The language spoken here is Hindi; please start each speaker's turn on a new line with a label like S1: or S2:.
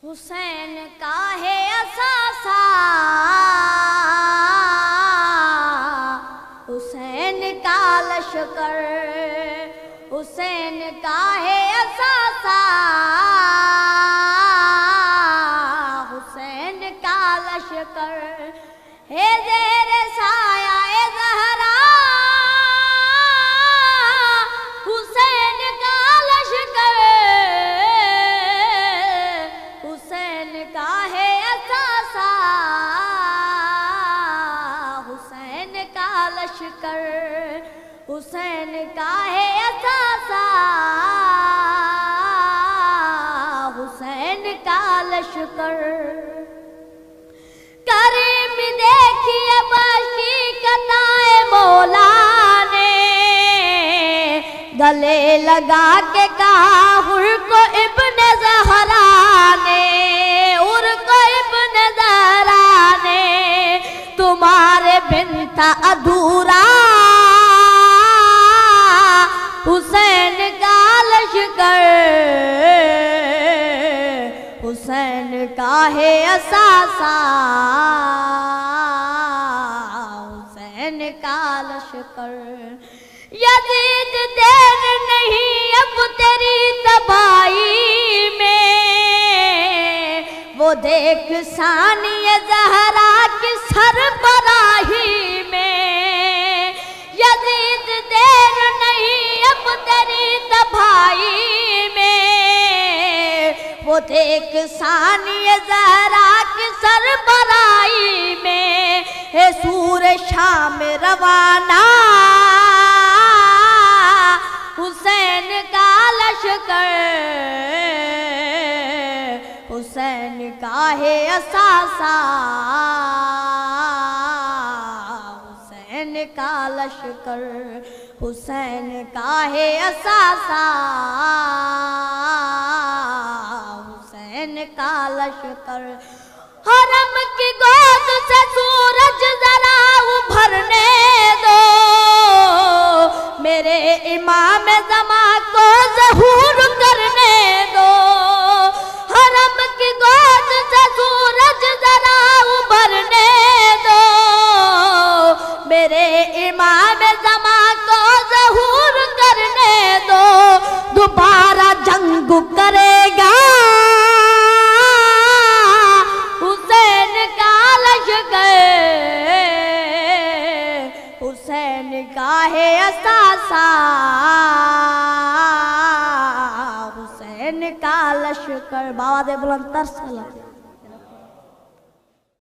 S1: हुसैन का है असासा, हुसैन का लश्कर, हुसैन का है असासा, हुसैन का लश्कर है ज़ेर साया ए ज़हरा, हुसैन का लश्कर, हुसैन का है असासा, हुसैन का लश्कर, हुसैन का है असासा, हुसैन का लश्कर। करीम देखिए बाशी कताए मौला ने, गले लगा के कहा हुर को इब्न ज़हरा ने, उर को इब्न ज़हरा ने, तुम्हारे बिन था अधूरा हुसैन का लश्कर, हुसैन का है असासा, हुसैन का लश्कर। यजीद देर नहीं अब तेरी तबाही में, वो देख सानिए ज़हरा की सरबराही में। यजीद देर नहीं अब तेरी तबाही में, वो देख सानिए ज़हरा की सरबराही में। है सूर शाम रवाना हुसैन का लश्कर, हुसैन का है असासा, हुसैन का लश्कर, हुसैन का है असासा, हुसैन का लश्कर। हरम की गोद से सूरज जरा उभरने दो, मेरे इमाम ज़मा को ज़हूर करने दो। हरम की गोद से सूरज जरा उभरने दो, मेरे इमाम ज़मा को ज़हूर करने दो। दोबारा जंग करेगा हुसैन का लश्कर, हुसैन का है असासा, हुसैन का लश्कर। बाबा दे बुलंद सलाम।